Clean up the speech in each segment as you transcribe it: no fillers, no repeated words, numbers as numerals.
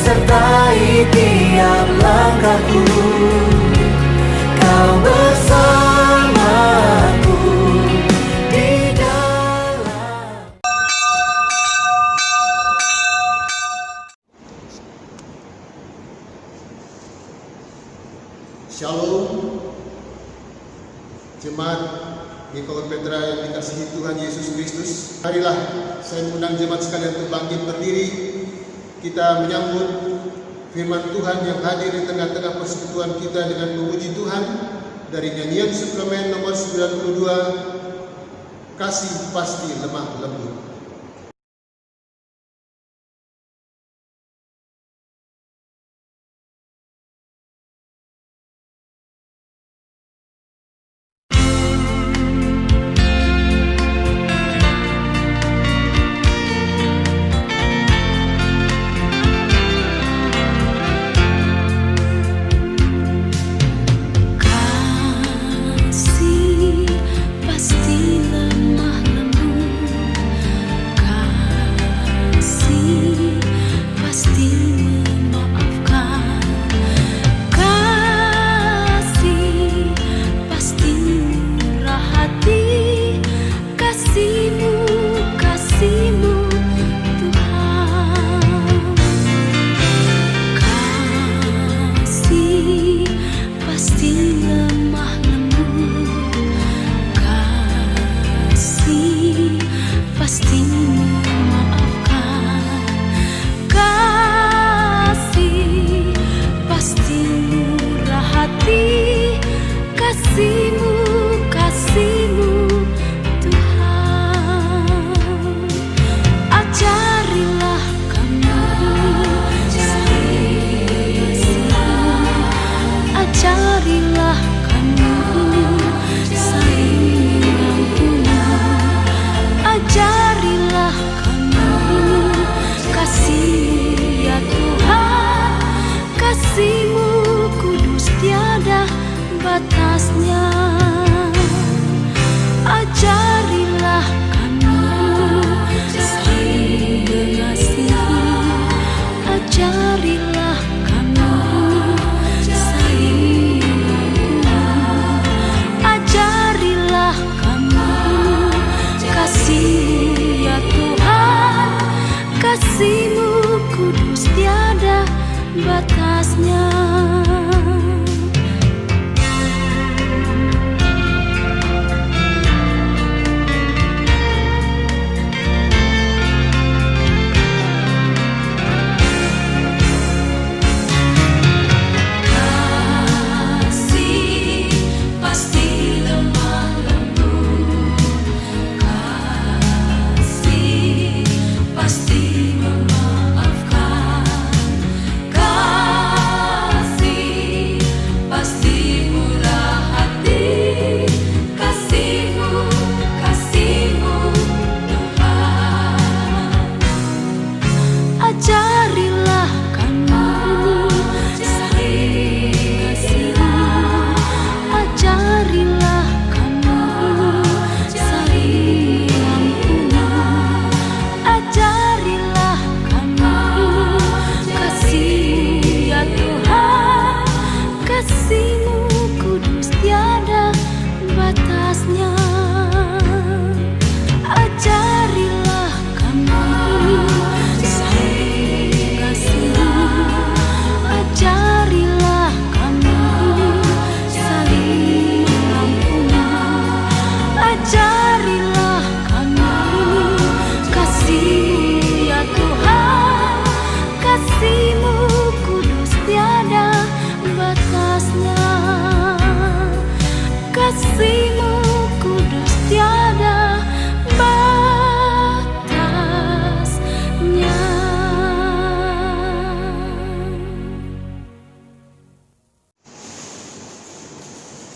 sertai tiap langkahku. Kau bersamaku di dalam. Shalom, jemaat GKUI Petra yang dikasihi Tuhan Yesus Kristus. Marilah saya mengundang jemaat sekalian untuk bangkit berdiri. Kita menyambut firman Tuhan yang hadir di tengah-tengah persekutuan kita dengan memuji Tuhan dari nyanyian suplemen nomor 92, Kasih Pasti Lemah Lembut.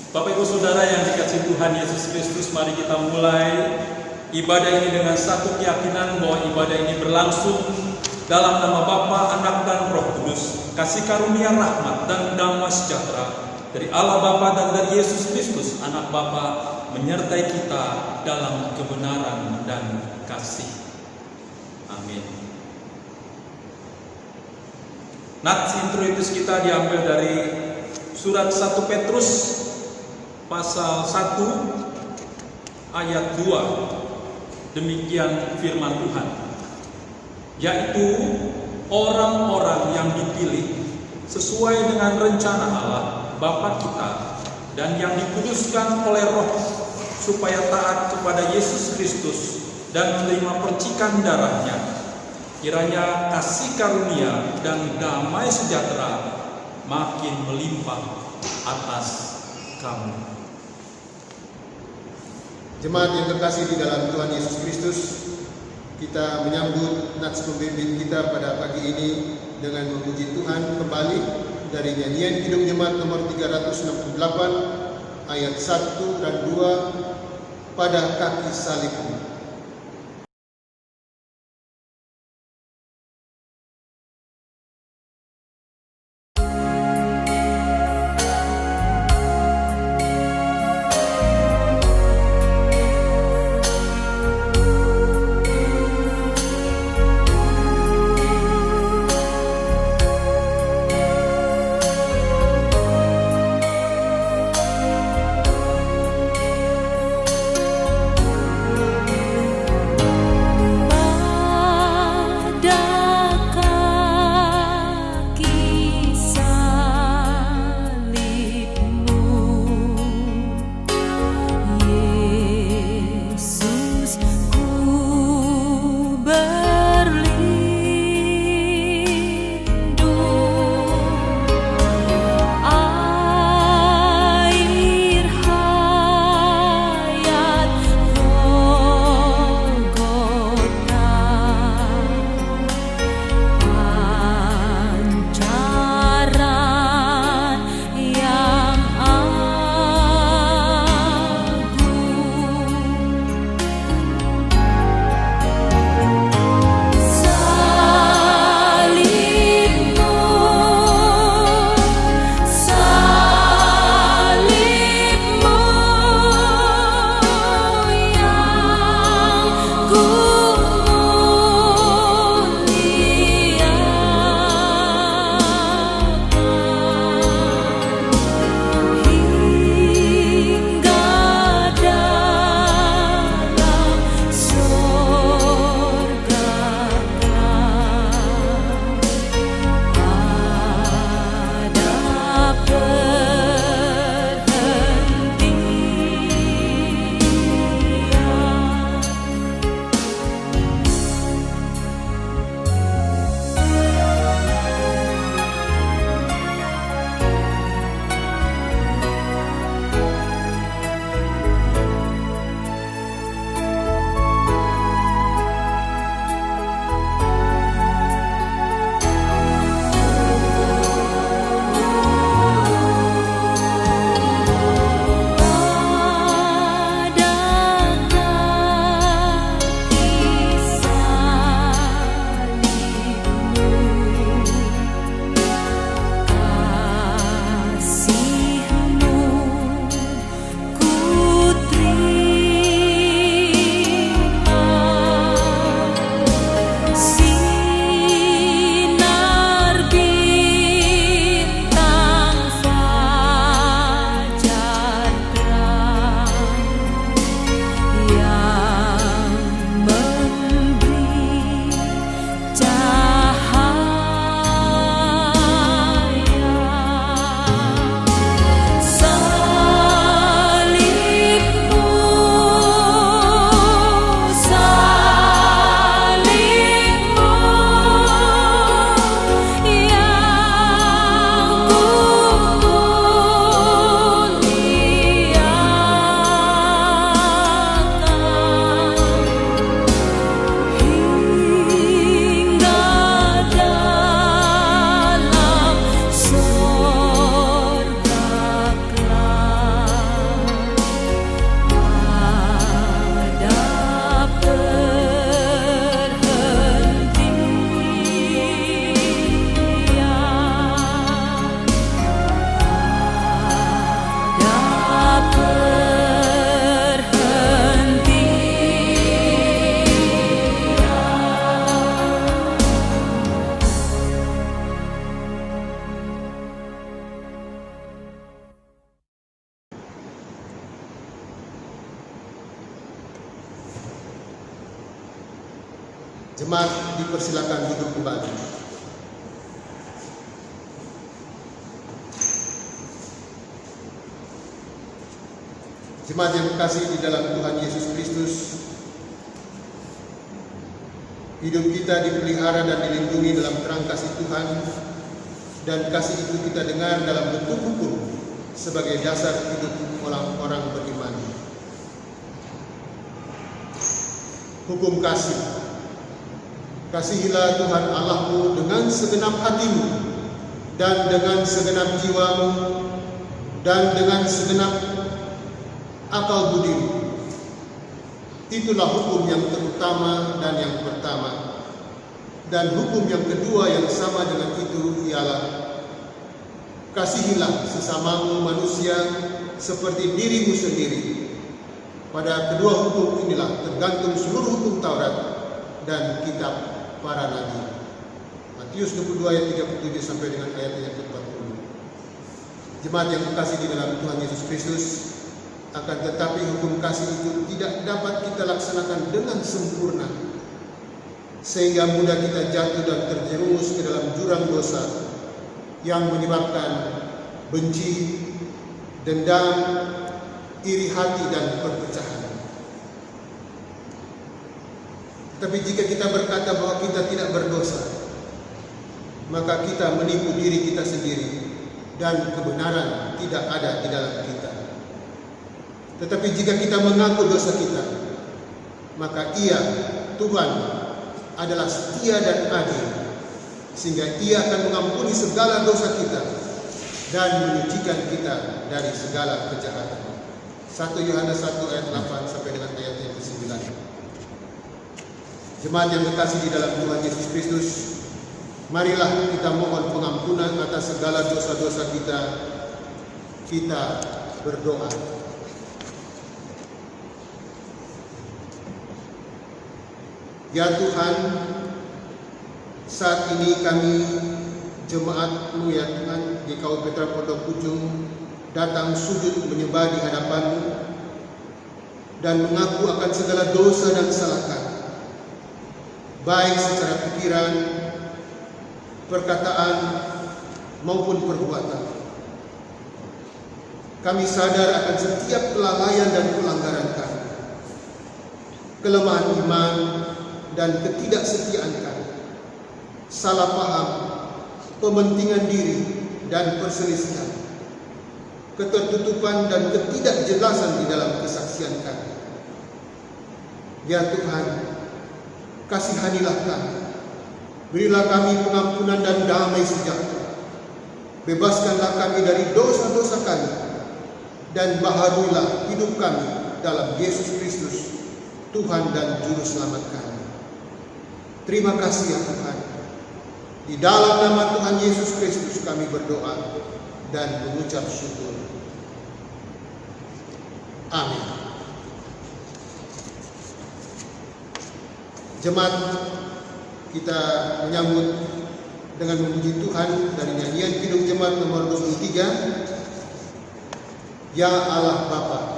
Bapak Ibu Saudara yang dikasihi Tuhan Yesus Kristus, mari kita mulai ibadah ini dengan satu keyakinan bahwa ibadah ini berlangsung dalam nama Bapa, Anak, dan Roh Kudus. Kasih karunia, rahmat, dan damai sejahtera dari Allah Bapa dan dari Yesus Kristus, Anak Bapa, menyertai kita dalam kebenaran dan kasih. Amin. Nats introitus kita diambil dari surat 1 Petrus pasal 1 ayat 2. Demikian firman Tuhan, yaitu orang-orang yang dipilih sesuai dengan rencana Allah Bapa kita dan yang dikuduskan oleh Roh supaya taat kepada Yesus Kristus dan menerima percikan darahnya. Kiranya kasih karunia dan damai sejahtera makin melimpah atas kamu. Jemaat yang terkasih di dalam Tuhan Yesus Kristus, kita menyambut nats pembimbing kita pada pagi ini dengan memuji Tuhan kembali dari nyanyian Kidung Jemaat nomor 368 ayat 1 dan 2, pada kaki salibmu. Jemaat dipersilakan duduk kembali. Jemaat yang kekasih di dalam Tuhan Yesus Kristus, hidup kita dipelihara dan dilindungi dalam terang kasih Tuhan, dan kasih itu kita dengar dalam bentuk hukum sebagai dasar hidup orang-orang beriman. Hukum kasih. Kasihilah Tuhan Allahmu dengan segenap hatimu, dan dengan segenap jiwamu, dan dengan segenap akal budimu. Itulah hukum yang terutama dan yang pertama. Dan hukum yang kedua yang sama dengan itu ialah kasihilah sesamamu manusia seperti dirimu sendiri. Pada kedua hukum inilah tergantung seluruh hukum Taurat dan kitab para nabi. Matius 22 ayat 37 sampai dengan ayat yang ke-40. Jemaat yang kekasih di dalam Tuhan Yesus Kristus, akan tetapi hukum kasih itu tidak dapat kita laksanakan dengan sempurna, sehingga mudah kita jatuh dan terjerumus ke dalam jurang dosa yang menyebabkan benci, dendam, iri hati, dan perpecahan. Tapi jika kita berkata bahwa kita tidak berdosa, maka kita menipu diri kita sendiri dan kebenaran tidak ada di dalam kita. Tetapi jika kita mengaku dosa kita, maka Ia, Tuhan, adalah setia dan adil, sehingga Ia akan mengampuni segala dosa kita dan menyucikan kita dari segala kejahatan. 1 Yohanes 1 ayat 8 sampai dengan ayat yang ke-9. Jemaat yang kekasih di dalam Tuhan Yesus Kristus, marilah kita mohon pengampunan atas segala dosa-dosa kita. Kita berdoa. Ya Tuhan, saat ini kami jemaat-Mu ya Tuhan di Kaul Petra Pondok Pucung datang sujud menyembah di hadapan-Mu dan mengaku akan segala dosa dan salah kami, baik secara pikiran, perkataan, maupun perbuatan. Kami sadar akan setiap kelalaian dan pelanggaran kami, kelemahan iman dan ketidaksetiaan kami, salah paham, pementingan diri dan perselisihan, ketertutupan dan ketidakjelasan di dalam kesaksian kami. Ya Tuhan, kasihanilah kami, berilah kami pengampunan dan damai sejahtera, bebaskanlah kami dari dosa-dosa kami, dan baharuilah hidup kami dalam Yesus Kristus, Tuhan dan Juru Selamat kami. Terima kasih ya Tuhan. Di dalam nama Tuhan Yesus Kristus kami berdoa dan mengucap syukur. Amin. Jemaat, kita menyambut dengan memuji Tuhan dari nyanyian Kidung Jemaat nomor 23, Ya Allah Bapa.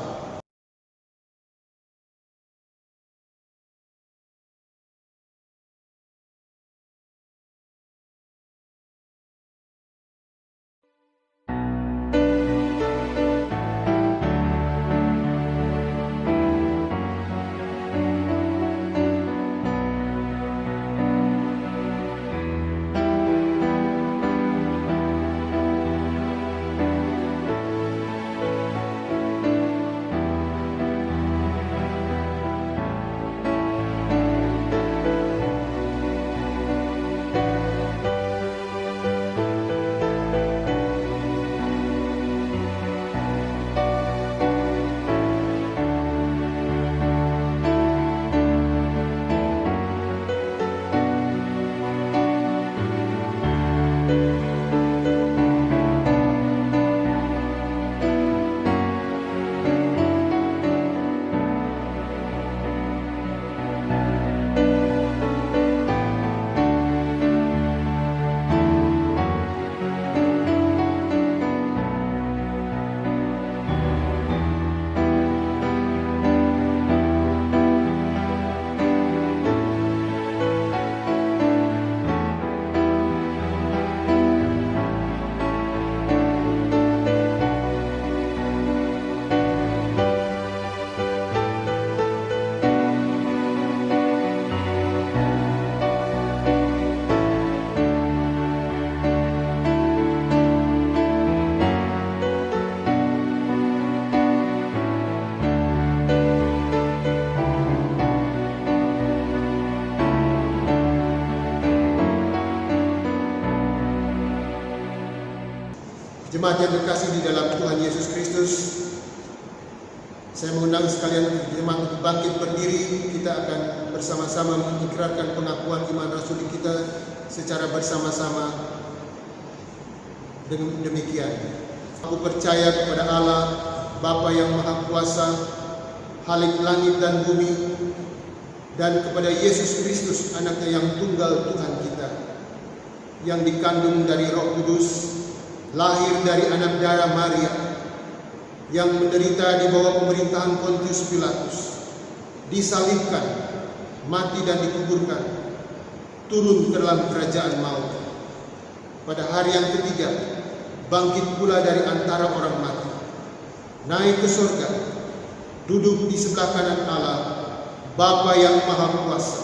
Jemaat yang terkasih di dalam Tuhan Yesus Kristus, saya mengundang sekalian jemaat untuk bangkit berdiri. Kita akan bersama-sama mengikrarkan pengakuan iman rasuli kita secara bersama-sama. Dengan demikian, aku percaya kepada Allah, Bapa yang Maha Kuasa, Khalik langit dan bumi, dan kepada Yesus Kristus, Anaknya yang tunggal Tuhan kita, yang dikandung dari Roh Kudus, lahir dari anak darah Maria, yang menderita di bawah pemerintahan Pontius Pilatus, disalibkan, mati dan dikuburkan, turun ke dalam kerajaan maut. Pada hari yang ketiga, bangkit pula dari antara orang mati, naik ke surga, duduk di sebelah kanan Allah, Bapa yang Maha Kuasa,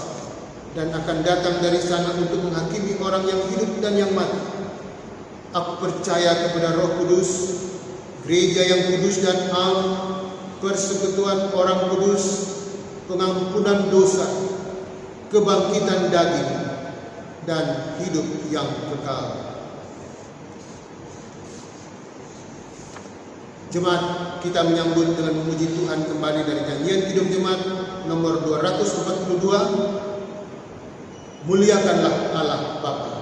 dan akan datang dari sana untuk menghakimi orang yang hidup dan yang mati. Aku percaya kepada Roh Kudus, gereja yang kudus dan am, persekutuan orang kudus, pengampunan dosa, kebangkitan daging, dan hidup yang kekal. Jemaat, kita menyambut dengan memuji Tuhan kembali dari nyanyian Kidung Jemaat nomor 242, Muliakanlah Allah Bapa.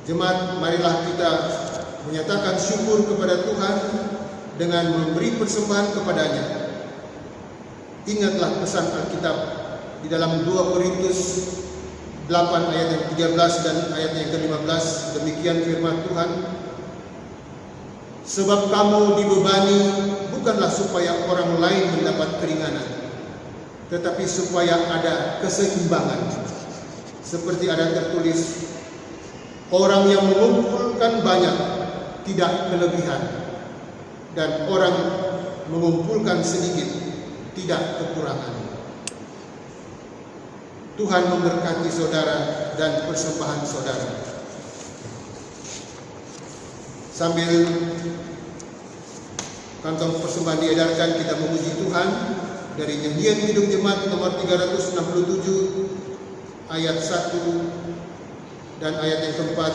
Jemaat, marilah kita menyatakan syukur kepada Tuhan dengan memberi persembahan kepadanya. Ingatlah pesan Alkitab di dalam 2 Korintus 8 ayat yang 13 dan ayat yang ke-15. Demikian firman Tuhan, sebab kamu dibebani bukanlah supaya orang lain mendapat keringanan, tetapi supaya ada keseimbangan. Seperti ada tertulis, orang yang mengumpulkan banyak tidak kelebihan, dan orang mengumpulkan sedikit tidak kekurangan. Tuhan memberkati saudara dan persembahan saudara. Sambil kantong persembahan diedarkan, kita memuji Tuhan dari nyanyian Kidung Jemaat nomor 367 ayat 1 dan ayat yang keempat,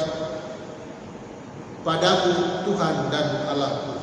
Padamu Tuhan dan Allahku.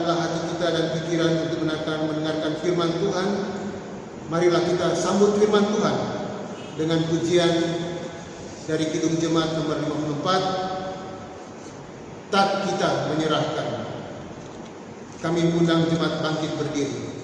lapangkanlah hati kita dan pikiran untuk mendengarkan firman Tuhan. Marilah kita sambut firman Tuhan dengan pujian dari Kidung Jemaat nomor 54, tak kita menyerahkan. Kami mengundang jemaat bangkit berdiri.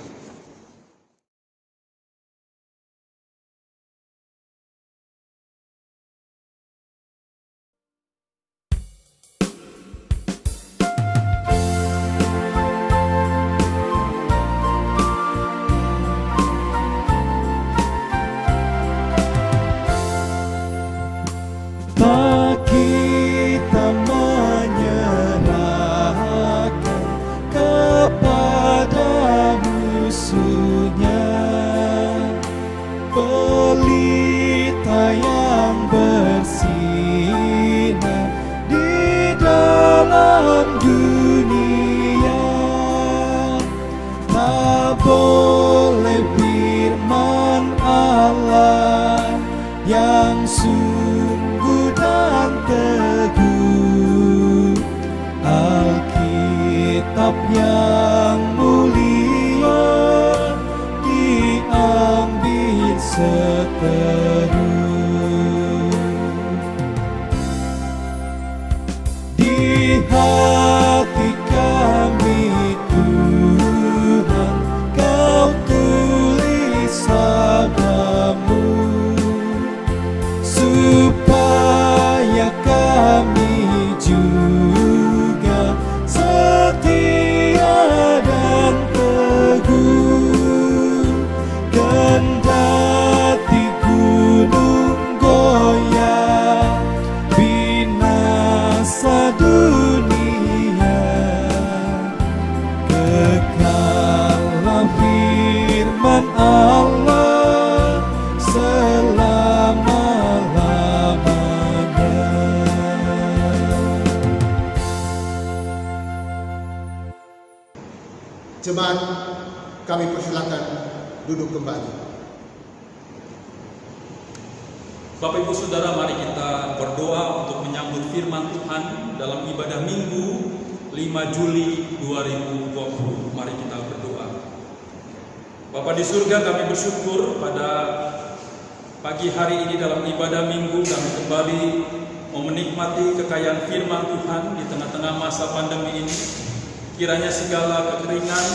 Tak kita menyerahkan kepada musuhnya, pelita yang bersinar di dalam dunia. Tak boleh firman Allah yang sungguh dan teguh, Alkitab yang mulia diambil seterus. Di hati kami Tuhan, Kau tulis sabdamu, supaya kami juga setia dan teguh. Kendati gunung goyah, binasa dunia, kekallah firman Allah selama-lamanya. Jemaat, kami persilakan duduk kembali. Bapak Ibu Saudara, mari kita berdoa untuk menyambut firman Tuhan dalam ibadah Minggu 5 Juli 2020. Mari kita berdoa. Bapa di surga, kami bersyukur pada pagi hari ini dalam ibadah Minggu kami kembali mau menikmati kekayaan firman Tuhan di tengah-tengah masa pandemi ini. Kiranya segala kekeringan,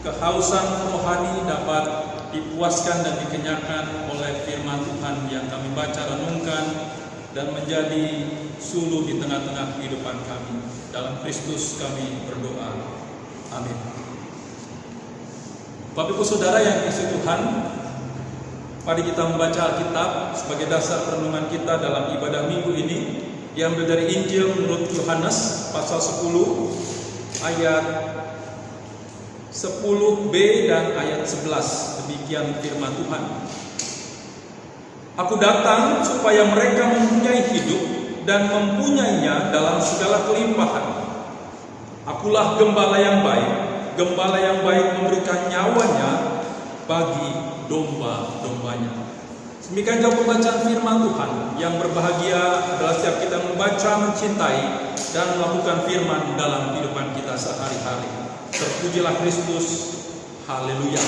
kehausan rohani dapat dipuaskan dan dikenyakan oleh firman Tuhan yang kami baca renungkan dan menjadi suluh di tengah-tengah kehidupan kami. Dalam Kristus kami berdoa. Amin. Bapak Ibu Saudara yang dikasihi Tuhan, mari kita membaca Alkitab sebagai dasar renungan kita dalam ibadah Minggu ini, yang dari Injil menurut Yohanes pasal 10 ayat 10b dan ayat 11. Demikian firman Tuhan. Aku datang supaya mereka mempunyai hidup dan mempunyainya dalam segala kelimpahan. Akulah gembala yang baik. Gembala yang baik memberikan nyawanya bagi domba-dombanya. Demikian jauh pembacaan firman Tuhan. Yang berbahagia adalah setiap kita membaca, mencintai, dan melakukan firman dalam kehidupan kita sehari-hari. Terpujilah Kristus. Haleluya.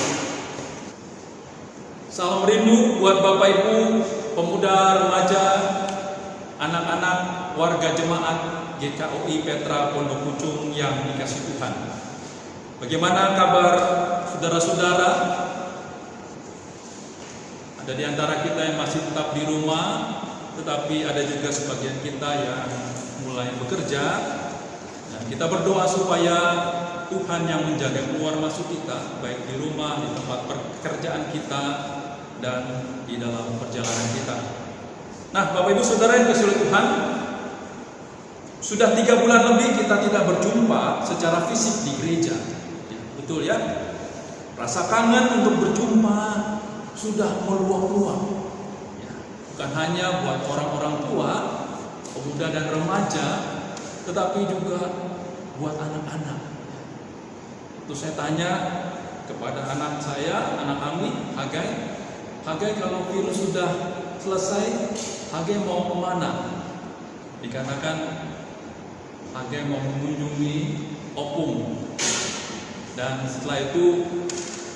Salam rindu buat Bapak Ibu, pemuda, remaja, anak-anak, warga jemaat GKOI Petra Pondok Pucung yang dikasihi Tuhan. Bagaimana kabar saudara-saudara? Ada di antara kita yang masih tetap di rumah, tetapi ada juga sebagian kita yang mulai bekerja. Dan kita berdoa supaya Tuhan yang menjaga keluar masuk kita, baik di rumah, di tempat pekerjaan kita, dan di dalam perjalanan kita. Nah, Bapak Ibu Saudara yang dikasihi Tuhan, sudah 3 bulan lebih kita tidak berjumpa secara fisik di gereja. Betul ya? Rasa kangen untuk berjumpa sudah meluap-luap. Ya, bukan hanya buat orang-orang tua, pemuda dan remaja, tetapi juga buat anak-anak. Terus saya tanya kepada anak saya, anak Ami, Hagai, kalau virus sudah selesai, Hagai mau kemana? Dikatakan Hagai mau mengunjungi opung. Dan setelah itu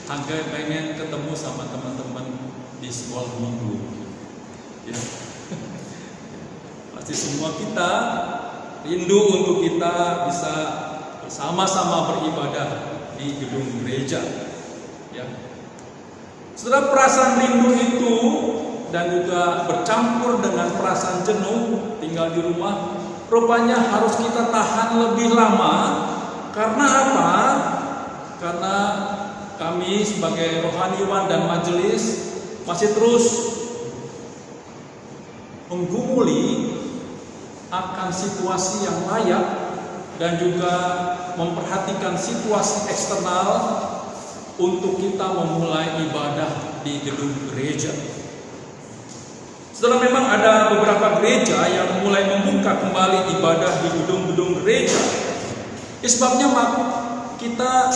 Hagai pengen ketemu sama teman-teman di sekolah minggu. Ya. Pasti semua kita rindu untuk kita bisa bersama-sama beribadah di gedung gereja. Ya. Setelah perasaan rindu itu dan juga bercampur dengan perasaan jenuh tinggal di rumah, rupanya harus kita tahan lebih lama. Karena apa? Karena kami sebagai rohaniwan dan majelis masih terus menggumuli akan situasi yang layak dan juga memperhatikan situasi eksternal untuk kita memulai ibadah di gedung gereja. Setelah memang ada beberapa gereja yang mulai membuka kembali ibadah di gedung-gedung gereja, sebabnya kita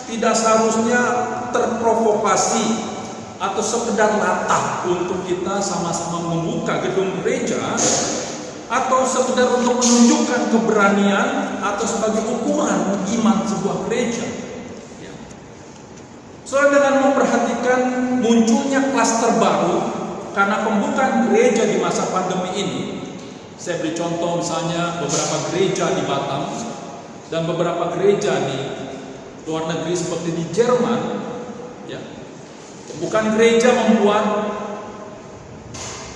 tidak seharusnya terprovokasi atau sekedar latah untuk kita sama-sama membuka gedung gereja atau sekedar untuk menunjukkan keberanian atau sebagai ukuran iman sebuah gereja. Soalnya dengan memperhatikan munculnya klaster baru karena pembukaan gereja di masa pandemi ini, saya beri contoh misalnya beberapa gereja di Batam dan beberapa gereja di luar negeri seperti di Jerman, ya. Pembukaan gereja membuat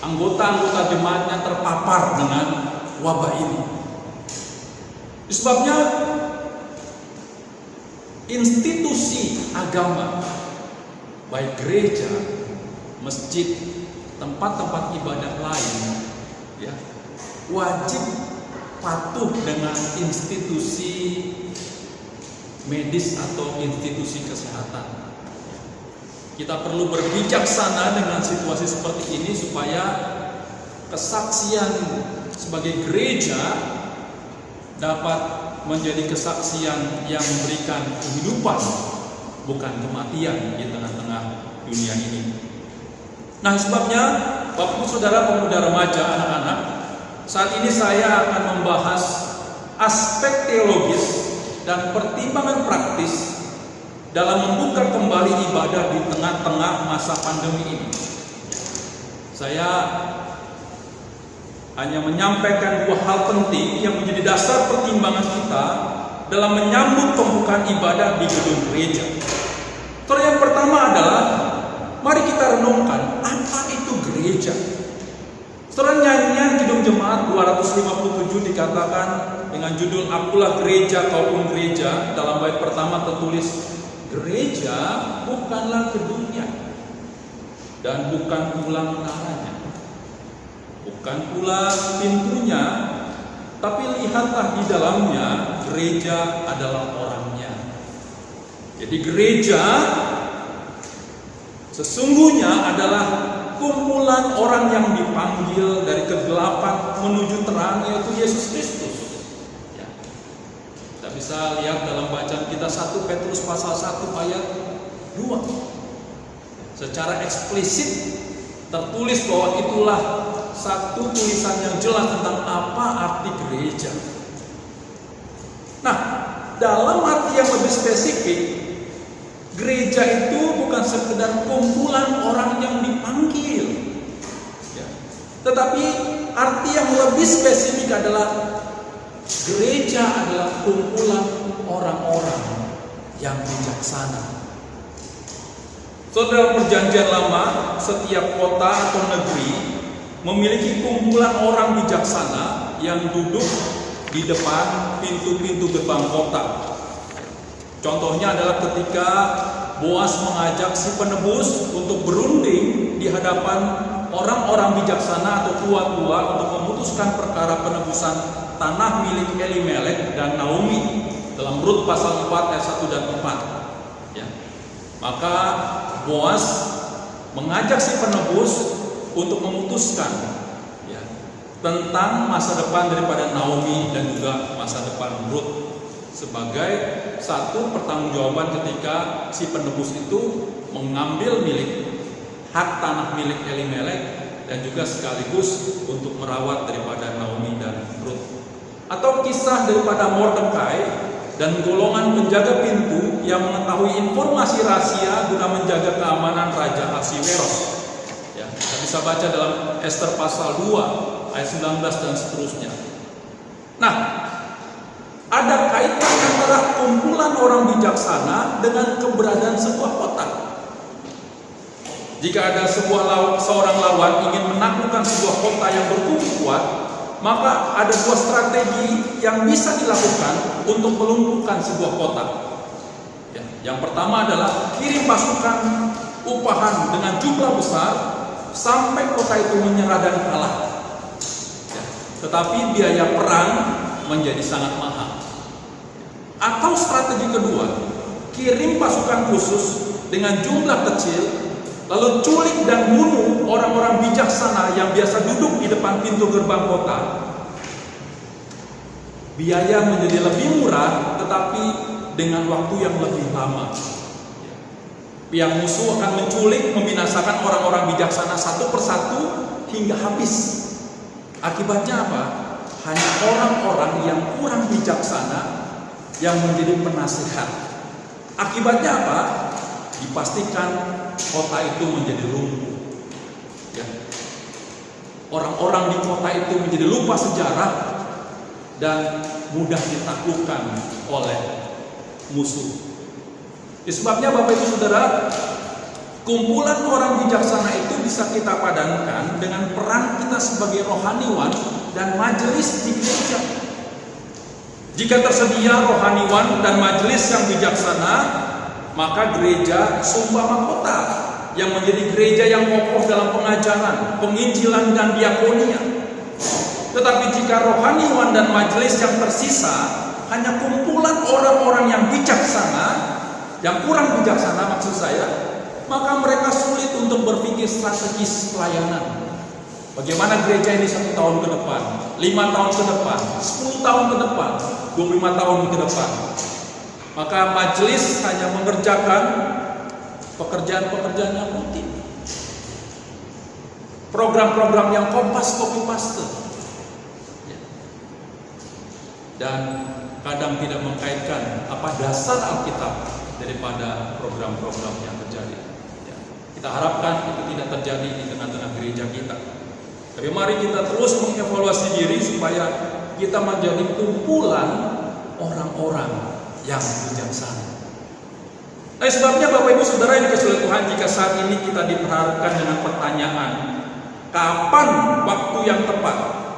anggota-anggota jemaatnya terpapar dengan wabah ini. Sebabnya institusi agama, baik gereja, masjid, tempat-tempat ibadah lain, ya, wajib patuh dengan institusi medis atau institusi kesehatan. Kita perlu berbijaksana dengan situasi seperti ini supaya kesaksian sebagai gereja dapat menjadi kesaksian yang memberikan kehidupan, bukan kematian di tengah-tengah dunia ini. Nah, sebabnya Bapak Saudara pemuda remaja, anak-anak, saat ini saya akan membahas aspek teologis dan pertimbangan praktis dalam membuka kembali ibadah di tengah-tengah masa pandemi ini. Saya hanya menyampaikan dua hal penting yang menjadi dasar pertimbangan kita dalam menyambut pembukaan ibadah di gedung gereja. Soal yang pertama adalah, mari kita renungkan apa itu gereja. Setelah nyanyian Kidung Jemaat 257 dikatakan dengan judul Akulah Gereja Kaupun Gereja, dalam bait pertama tertulis, gereja bukanlah gedungnya dan bukan pula menaranya, bukan pula pintunya, tapi lihatlah di dalamnya, gereja adalah orangnya. Jadi gereja sesungguhnya adalah kumpulan orang yang dipanggil dari kegelapan menuju terang, yaitu Yesus Kristus. Ya. Kita bisa lihat dalam bacaan kita 1 Petrus pasal 1 ayat 2. Secara eksplisit tertulis bahwa itulah satu tulisan yang jelas tentang apa arti gereja. Nah, dalam arti yang lebih spesifik, gereja itu bukan sekedar kumpulan orang yang dipanggil, ya. Tetapi arti yang lebih spesifik adalah gereja adalah kumpulan orang-orang yang bijaksana. Saudara, perjanjian lama, setiap kota atau negeri memiliki kumpulan orang bijaksana yang duduk di depan pintu-pintu gerbang kota. Contohnya adalah ketika Boas mengajak si penebus untuk berunding di hadapan orang-orang bijaksana atau tua-tua untuk memutuskan perkara penebusan tanah milik Elimelek dan Naomi dalam Rut pasal 4 ayat 1 dan 4. Ya. Maka Boas mengajak si penebus untuk memutuskan, ya, tentang masa depan daripada Naomi dan juga masa depan Rut, sebagai satu pertanggungjawaban ketika si penebus itu mengambil hak tanah milik Elimelek dan juga sekaligus untuk merawat daripada Naomi dan Rut. Atau kisah daripada Mordekai dan golongan penjaga pintu yang mengetahui informasi rahasia guna menjaga keamanan Raja Ahasiweros. Ya, kita bisa baca dalam Ester pasal 2 ayat 19 dan seterusnya. Nah, ada kaitan antara kumpulan orang bijaksana dengan keberadaan sebuah kota. Jika ada seorang lawan ingin menaklukkan sebuah kota yang berkubu kuat, maka ada dua strategi yang bisa dilakukan untuk melumpuhkan sebuah kota. Ya, yang pertama adalah kirim pasukan upahan dengan jumlah besar sampai kota itu menyerah dan kalah. Ya, tetapi biaya perang menjadi sangat mahal. Atau strategi kedua, kirim pasukan khusus dengan jumlah kecil, lalu culik dan bunuh orang-orang bijaksana yang biasa duduk di depan pintu gerbang kota. Biaya menjadi lebih murah, tetapi dengan waktu yang lebih lama. Pihak musuh akan menculik, membinasakan orang-orang bijaksana satu persatu hingga habis. Akibatnya apa? Hanya orang-orang yang kurang bijaksana yang menjadi penasihat. Akibatnya apa? Dipastikan kota itu menjadi lumpuh. Ya. Orang-orang di kota itu menjadi lupa sejarah dan mudah ditaklukkan oleh musuh. Sebabnya Bapak Ibu Saudara, kumpulan orang bijaksana itu bisa kita padankan dengan peran kita sebagai rohaniwan dan majelis di gereja. Jika tersedia rohaniwan dan majelis yang bijaksana, maka gereja seumpama kota yang menjadi gereja yang kokoh dalam pengajaran, penginjilan dan diakonia. Tetapi jika rohaniwan dan majelis yang tersisa hanya kumpulan orang-orang yang bijaksana, yang kurang bijaksana maksud saya, maka mereka sulit untuk berpikir strategis pelayanan. Bagaimana gereja ini 1 tahun ke depan, 5 tahun ke depan, 10 tahun ke depan, 25 tahun ke depan. Maka majelis hanya mengerjakan pekerjaan-pekerjaan yang rutin, program-program yang copy paste, dan kadang tidak mengkaitkan apa dasar Alkitab daripada program-program yang terjadi. Kita harapkan itu tidak terjadi di tengah-tengah gereja kita. Tapi mari kita terus mengevaluasi diri supaya kita menjadi kumpulan orang-orang yang bijaksana. Nah, sebabnya Bapak Ibu Saudara yang dikasihi Tuhan, jika saat ini kita diperhadapkan dengan pertanyaan, kapan waktu yang tepat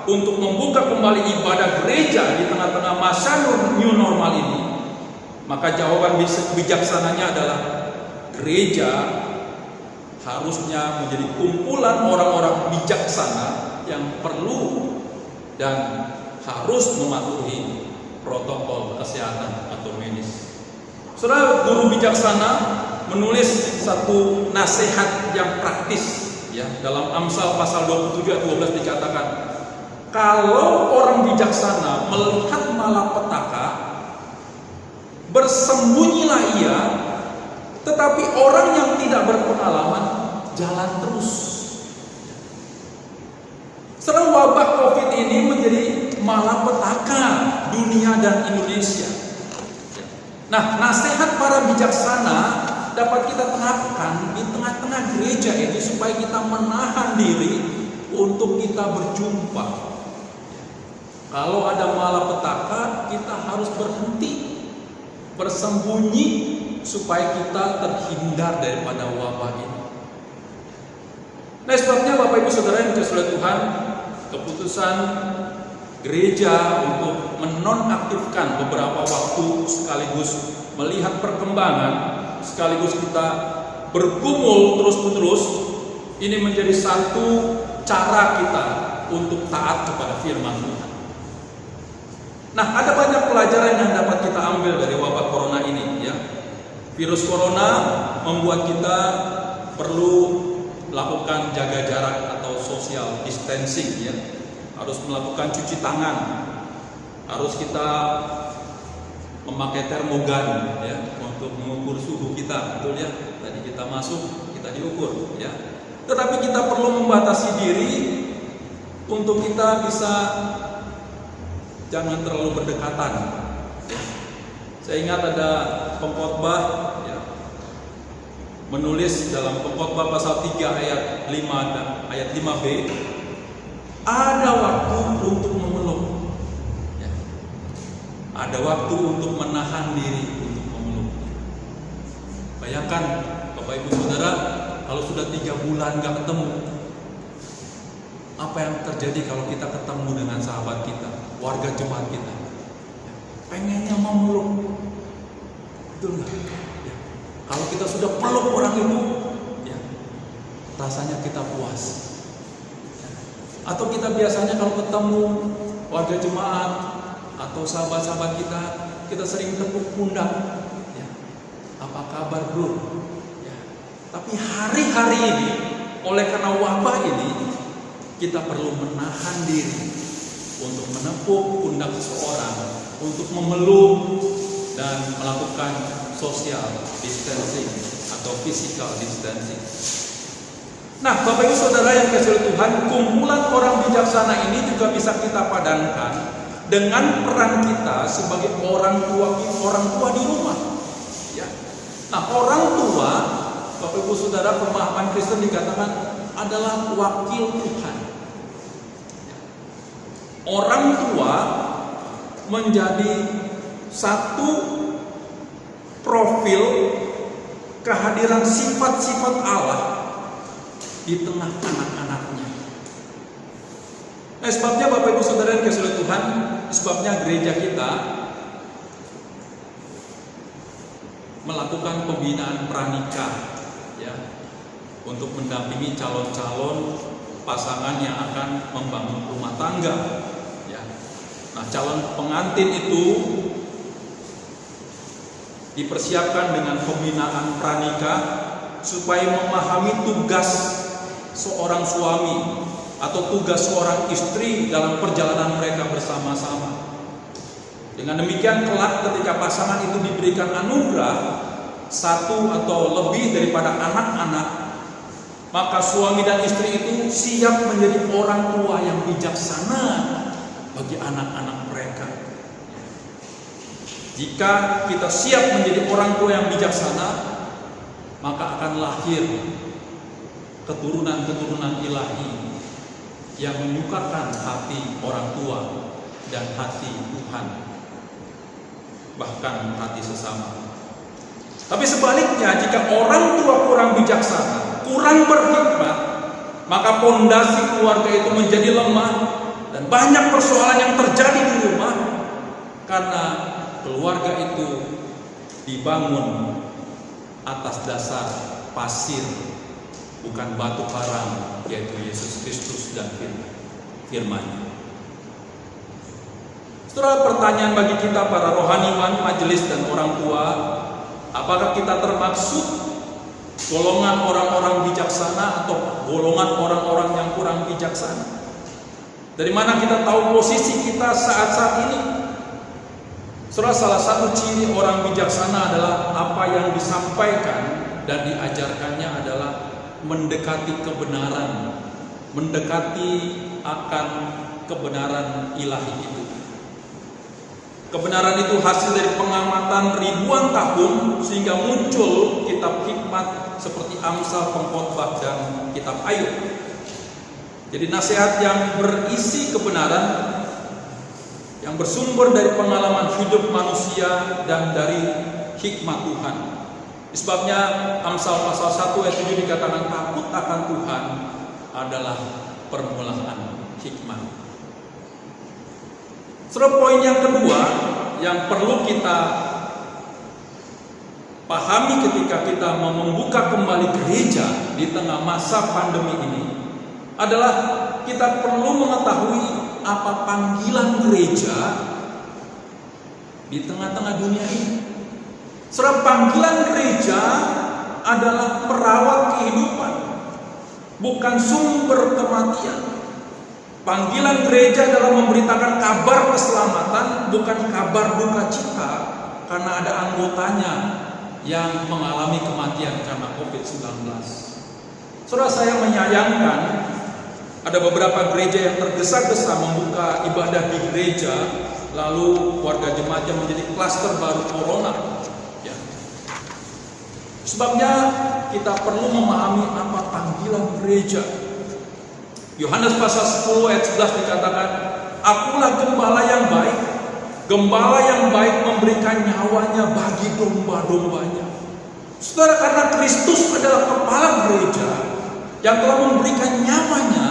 untuk membuka kembali ibadah gereja di tengah-tengah masa new normal ini, maka jawaban bijaksananya adalah gereja harusnya menjadi kumpulan orang-orang bijaksana yang perlu dan harus mematuhi protokol kesehatan atau medis. Saudara, guru bijaksana menulis satu nasihat yang praktis, ya, dalam Amsal pasal 27 ayat 12 dikatakan, kalau orang bijaksana melihat malapetaka, bersembunyilah ia, tetapi orang yang tidak berpengalaman jalan terus. Sekarang wabah COVID ini menjadi malapetaka dunia dan Indonesia. Nah, nasihat para bijaksana dapat kita terapkan di tengah-tengah gereja ini supaya kita menahan diri untuk kita berjumpa. Kalau ada malapetaka, kita harus berhenti, bersembunyi supaya kita terhindar daripada wabah ini. Nah, sebabnya Bapak Ibu Saudara yang dikasihi Tuhan, keputusan gereja untuk menonaktifkan beberapa waktu sekaligus melihat perkembangan, sekaligus kita bergumul terus-menerus, ini menjadi satu cara kita untuk taat kepada firman Tuhan. Nah, ada banyak pelajaran yang dapat kita ambil dari wabah corona ini, ya. Virus corona membuat kita perlu melakukan jaga jarak atau social distancing, ya. Harus melakukan cuci tangan, harus kita memakai termogan, ya, untuk mengukur suhu kita, betul ya. Tadi kita masuk, kita diukur, ya. Tetapi kita perlu membatasi diri untuk kita bisa jangan terlalu berdekatan. Saya ingat ada pengkhotbah ya, menulis dalam pengkhotbah pasal 3 ayat 5 dan ayat 5b, ada waktu untuk memeluk ya. Ada waktu untuk menahan diri untuk memeluk. Bayangkan Bapak Ibu Saudara, kalau sudah 3 bulan gak ketemu, apa yang terjadi kalau kita ketemu dengan sahabat kita, warga jemaat kita? Pengennya memeluk, betul nggak? Ya. Kalau kita sudah peluk orang itu, ya, rasanya kita puas. Ya. Atau kita biasanya kalau ketemu warga jemaat atau sahabat-sahabat kita sering tepuk pundak. Ya. Apa kabar bro? Ya. Tapi hari-hari ini, oleh karena wabah ini, kita perlu menahan diri untuk menepuk pundak seseorang, untuk memeluk dan melakukan social distancing atau physical distancing. Nah, Bapak Ibu Saudara yang kasih Tuhan, kumpulan orang bijaksana ini juga bisa kita padankan dengan peran kita sebagai orang tua di rumah. Ya. Nah, orang tua, Bapak Ibu Saudara, pemahaman Kristen dikatakan adalah wakil Tuhan. Orang tua menjadi satu profil kehadiran sifat-sifat Allah di tengah anak-anaknya. Nah, sebabnya Bapak Ibu Saudara yang kasih Tuhan, sebabnya gereja kita melakukan pembinaan pranikah ya, untuk mendampingi calon-calon pasangan yang akan membangun rumah tangga ya. Nah, calon pengantin itu dipersiapkan dengan pembinaan pranikah supaya memahami tugas seorang suami atau tugas seorang istri dalam perjalanan mereka bersama-sama. Dengan demikian kelak ketika pasangan itu diberikan anugerah satu atau lebih daripada anak-anak, maka suami dan istri itu siap menjadi orang tua yang bijaksana bagi anak-anak mereka. Jika kita siap menjadi orang tua yang bijaksana, maka akan lahir keturunan-keturunan ilahi yang menyukakan hati orang tua dan hati Tuhan, bahkan hati sesama. Tapi sebaliknya, jika orang tua kurang bijaksana, kurang berhikmat, maka pondasi keluarga itu menjadi lemah dan banyak persoalan yang terjadi di rumah karena keluarga itu dibangun atas dasar pasir, bukan batu karang, yaitu Yesus Kristus dan firman-Nya. Setelah pertanyaan bagi kita para rohaniwan, majelis dan orang tua, apakah kita termaksud golongan orang-orang bijaksana atau golongan orang-orang yang kurang bijaksana? Dari mana kita tahu posisi kita saat ini? Salah satu ciri orang bijaksana adalah apa yang disampaikan dan diajarkannya adalah mendekati kebenaran, mendekati akan kebenaran ilahi itu. Kebenaran itu hasil dari pengamatan ribuan tahun sehingga muncul kitab hikmat seperti Amsal, Pengkhotbah, dan kitab Ayub. Jadi nasihat yang berisi kebenaran, yang bersumber dari pengalaman hidup manusia dan dari hikmat Tuhan. Sebabnya Amsal pasal 1 ayat 7 dikatakan takut akan Tuhan adalah permulaan hikmat. Poin yang kedua yang perlu kita pahami ketika kita mau membuka kembali gereja di tengah masa pandemi ini adalah kita perlu mengetahui apa panggilan gereja di tengah-tengah dunia ini. Panggilan gereja adalah perawat kehidupan, bukan sumber kematian. Panggilan gereja adalah memberitakan kabar keselamatan, bukan kabar duka cita karena ada anggotanya yang mengalami kematian karena COVID-19. Saudara, saya menyayangkan ada beberapa gereja yang tergesa-gesa membuka ibadah di gereja, lalu warga jemaatnya menjadi klaster baru corona. Ya. Sebabnya kita perlu memahami apa panggilan gereja. Yohanes pasal 10 ayat 11 dikatakan, "Akulah gembala yang baik. Gembala yang baik memberikan nyawanya bagi domba-dombanya." Saudara, karena Kristus adalah kepala gereja yang telah memberikan nyawanya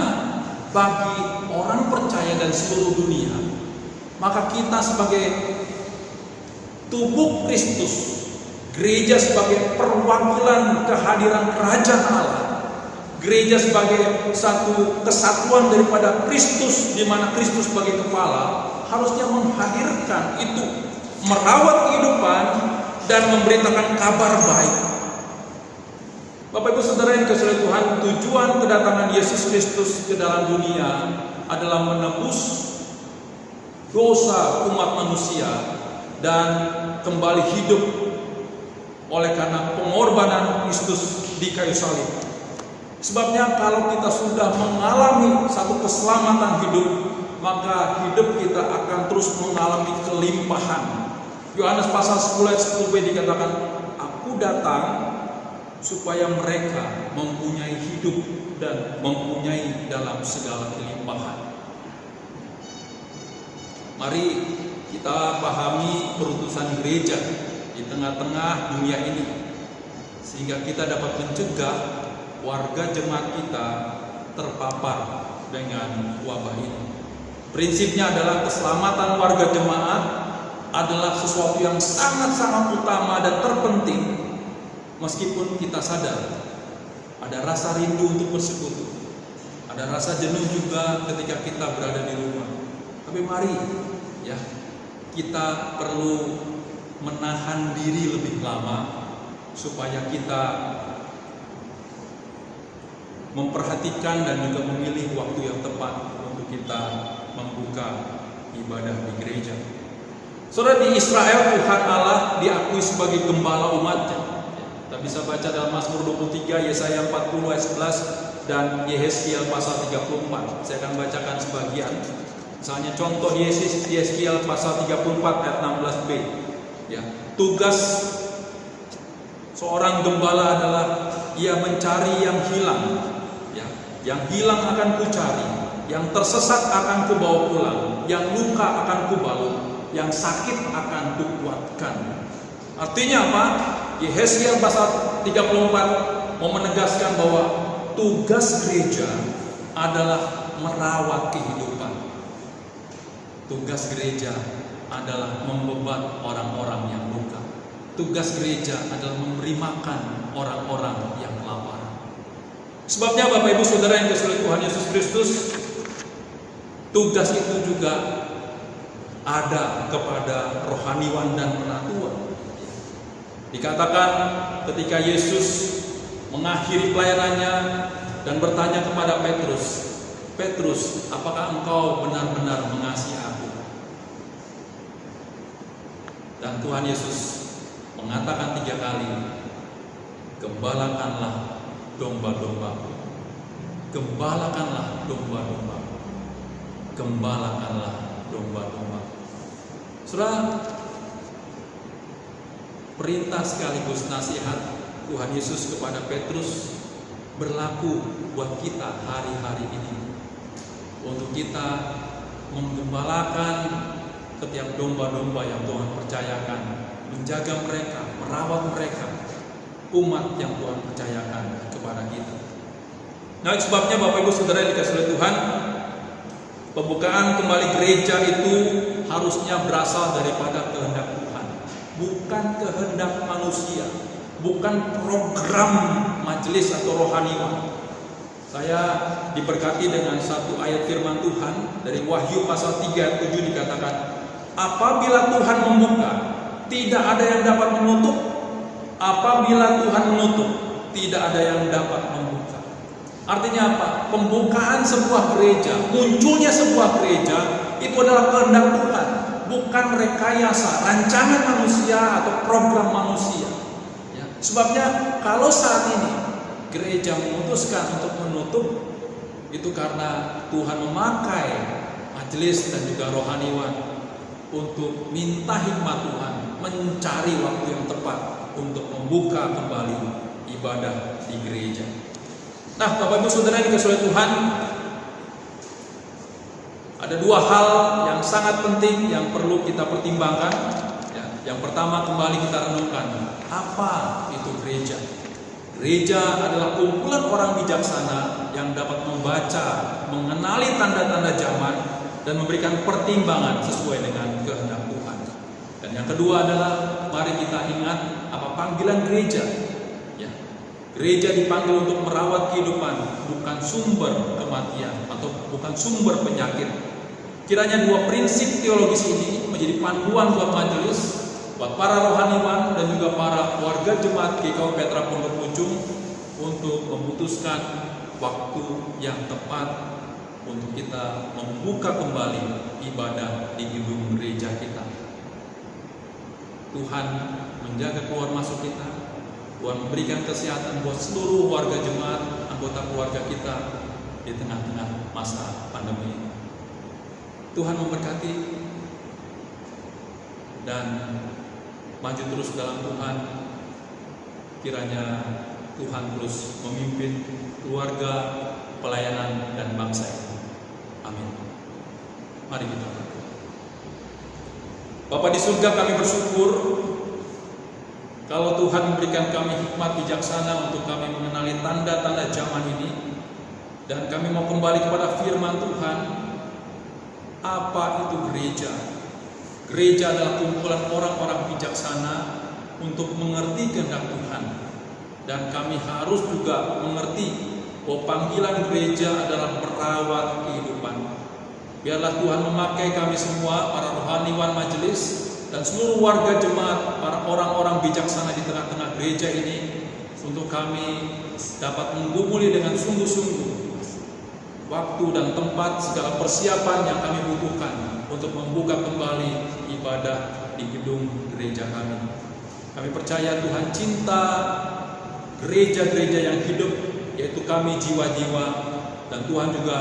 bagi orang percaya dan seluruh dunia, maka kita sebagai tubuh Kristus, gereja sebagai perwakilan kehadiran kerajaan Allah, gereja sebagai satu kesatuan daripada Kristus, di mana Kristus sebagai kepala, harusnya menghadirkan itu, merawat kehidupan dan memberitakan kabar baik. Bapak Ibu Saudara yang dikasihi Tuhan, tujuan kedatangan Yesus Kristus ke dalam dunia adalah menebus dosa umat manusia dan kembali hidup oleh karena pengorbanan Kristus di kayu salib. Sebabnya kalau kita sudah mengalami satu keselamatan hidup, maka hidup kita akan terus mengalami kelimpahan. Yohanes pasal 10 ayat 10b dikatakan, "Aku datang supaya mereka mempunyai hidup dan mempunyai dalam segala kelimpahan." Mari kita pahami perutusan gereja di tengah-tengah dunia ini, sehingga kita dapat mencegah warga jemaat kita terpapar dengan wabah ini. Prinsipnya adalah keselamatan warga jemaat adalah sesuatu yang sangat-sangat utama dan terpenting, meskipun kita sadar ada rasa rindu untuk bersekutu, ada rasa jenuh juga ketika kita berada di rumah. Tapi mari ya, kita perlu menahan diri lebih lama supaya kita memperhatikan dan juga memilih waktu yang tepat untuk kita membuka ibadah di gereja. Saudara, di Israel Tuhan Allah diakui sebagai gembala umatnya. Kita bisa baca dalam Mazmur 23, Yesaya 40 ayat 11 dan Yehezkiel pasal 34. Saya akan bacakan sebagian. Misalnya contoh Yehezkiel pasal 34 ayat 16b. Ya, tugas seorang gembala adalah ia mencari yang hilang. Ya, yang hilang akan kucari, yang tersesat akan kubawa pulang, yang luka akan kubalut, yang sakit akan kukuatkan. Artinya apa? Yehezkiel pasal 34 mau menegaskan bahwa tugas gereja adalah merawat kehidupan. Tugas gereja adalah membebat orang-orang yang luka. Tugas gereja adalah memberi makan orang-orang yang lapar. Sebabnya Bapak Ibu Saudara yang dikasihi Tuhan Yesus Kristus, tugas itu juga ada kepada rohaniwan dan penatua. Dikatakan ketika Yesus mengakhiri pelayanannya dan bertanya kepada Petrus, "Petrus, apakah engkau benar-benar mengasihi aku?" Dan Tuhan Yesus mengatakan 3 kali, "Gembalakanlah domba-dombaku, gembalakanlah domba-dombaku, gembalakanlah domba-dombaku." Saudara, perintah sekaligus nasihat Tuhan Yesus kepada Petrus berlaku buat kita hari-hari ini, untuk kita menggembalakan setiap domba-domba yang Tuhan percayakan, menjaga mereka, merawat mereka, umat yang Tuhan percayakan kepada kita. Nah, sebabnya Bapak Ibu Saudara yang dikasihi oleh Tuhan, pembukaan kembali gereja itu harusnya berasal daripada kehendak Tuhan, bukan kehendak manusia, bukan program majelis atau rohaniwan. Saya diberkati dengan satu ayat firman Tuhan dari Wahyu pasal 3 ayat 7 dikatakan, "Apabila Tuhan membuka, tidak ada yang dapat menutup. Apabila Tuhan menutup, tidak ada yang dapat membuka." Artinya apa? Pembukaan sebuah gereja, munculnya sebuah gereja, itu adalah kehendak Tuhan, bukan rekayasa, rancangan manusia atau program manusia. Ya. Sebabnya kalau saat ini gereja memutuskan untuk menutup, itu karena Tuhan memakai majelis dan juga rohaniwan untuk minta hikmat Tuhan, mencari waktu yang tepat untuk membuka kembali ibadah di gereja. Nah, Bapak Ibu Saudara yang dikasihi oleh Tuhan, ada dua hal yang sangat penting yang perlu kita pertimbangkan. Ya, yang pertama, kembali kita renungkan, apa itu gereja? Gereja adalah kumpulan orang bijaksana yang dapat membaca, mengenali tanda-tanda zaman, dan memberikan pertimbangan sesuai dengan kehendak Tuhan. Dan yang kedua adalah, mari kita ingat apa panggilan gereja. Ya, gereja dipanggil untuk merawat kehidupan, bukan sumber kematian atau bukan sumber penyakit. Kiranya dua prinsip teologis ini menjadi panduan buat majelis, buat para rohaniwan dan juga para warga jemaat GKW Petra Pondok Pucung untuk memutuskan waktu yang tepat untuk kita membuka kembali ibadah di gedung gereja kita. Tuhan menjaga keluar masuk kita, Tuhan memberikan kesehatan buat seluruh warga jemaat, anggota keluarga kita di tengah-tengah masa pandemi ini. Tuhan memberkati dan maju terus dalam Tuhan. Kiranya Tuhan terus memimpin keluarga, pelayanan, dan bangsa ini. Amin. Mari kita berdoa. Bapa di surga, kami bersyukur kalau Tuhan memberikan kami hikmat bijaksana untuk kami mengenali tanda-tanda zaman ini, dan kami mau kembali kepada firman Tuhan. Apa itu gereja? Gereja adalah kumpulan orang-orang bijaksana untuk mengerti kehendak Tuhan. Dan kami harus juga mengerti bahwa panggilan gereja adalah merawat kehidupan. Biarlah Tuhan memakai kami semua, para rohaniwan majelis, dan seluruh warga jemaat, para orang-orang bijaksana di tengah-tengah gereja ini, untuk kami dapat menggumuli dengan sungguh-sungguh waktu dan tempat, segala persiapan yang kami butuhkan untuk membuka kembali ibadah di gedung gereja kami. Kami percaya Tuhan cinta gereja-gereja yang hidup, yaitu kami jiwa-jiwa, dan Tuhan juga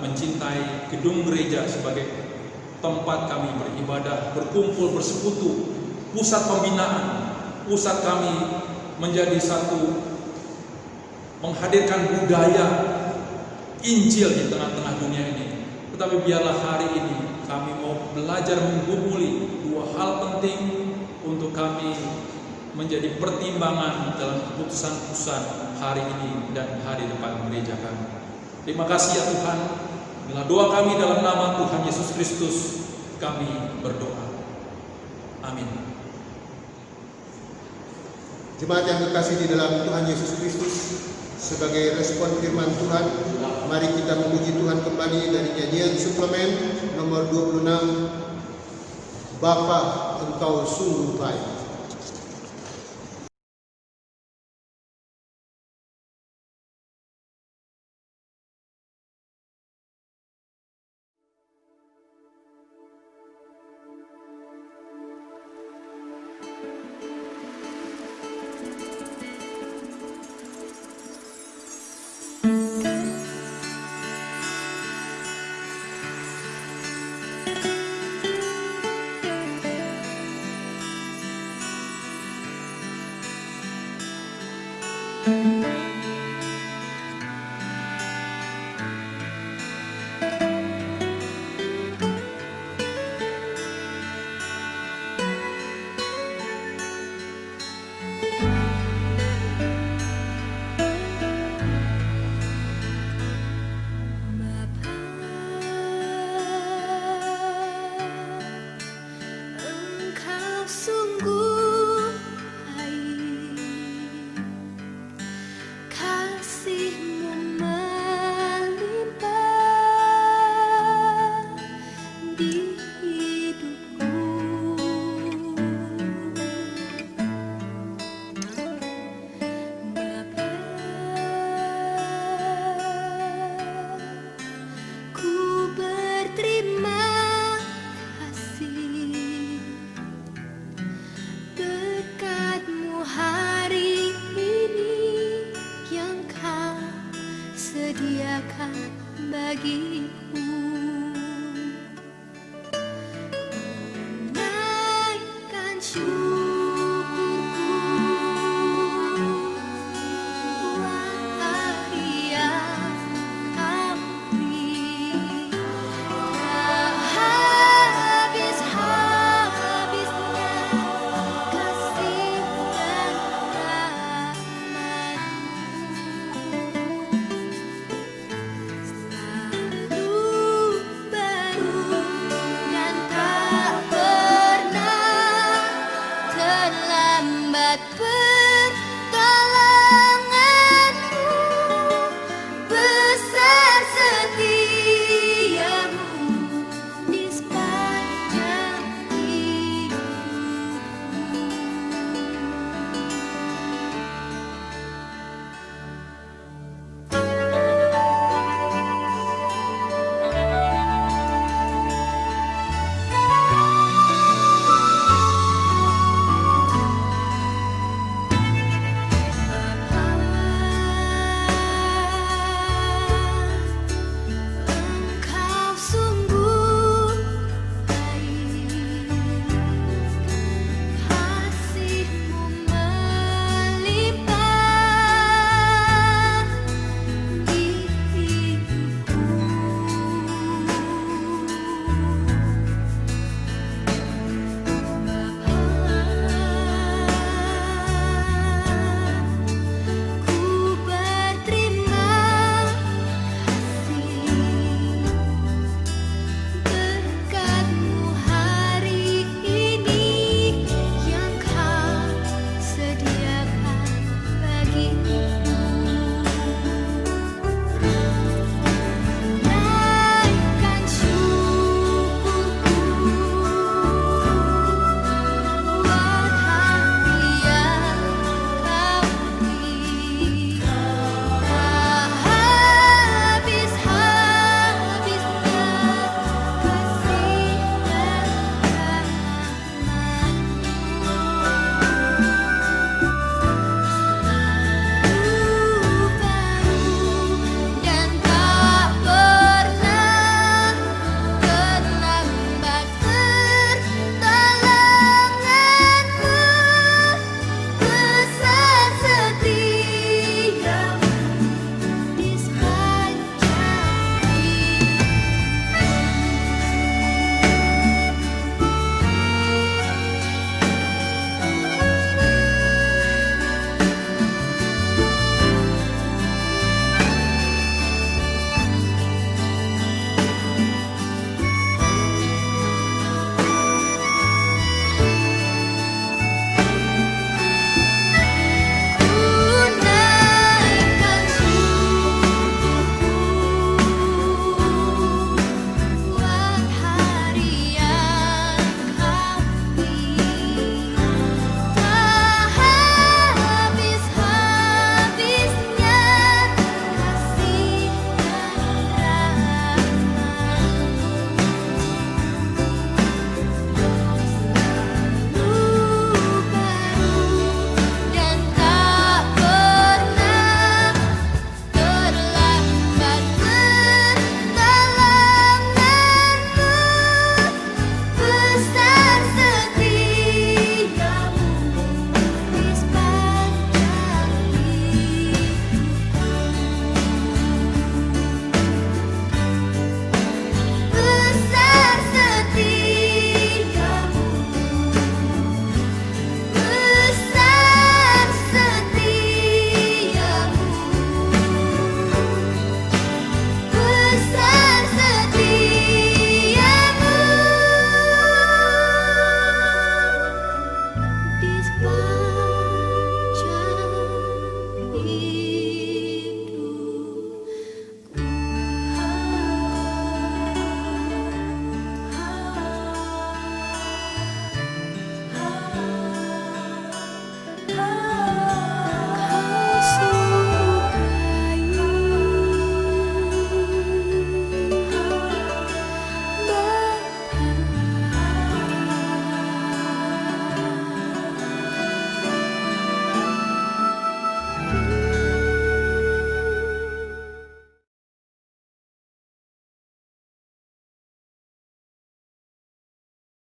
mencintai gedung gereja sebagai tempat kami beribadah, berkumpul, bersekutu, pusat pembinaan, pusat kami menjadi satu, menghadirkan budaya Injil di tengah-tengah dunia ini. Tetapi biarlah hari ini kami mau belajar menggumuli dua hal penting untuk kami menjadi pertimbangan dalam keputusan-keputusan hari ini dan hari depan gereja kami. Terima kasih ya Tuhan. Inilah doa kami dalam nama Tuhan Yesus Kristus kami berdoa. Amin. Jemaat yang terkasih di dalam Tuhan Yesus Kristus, sebagai respon firman Tuhan, mari kita memuji Tuhan kembali dari nyanyian suplemen nomor 26, Bapa Engkau sungguh baik.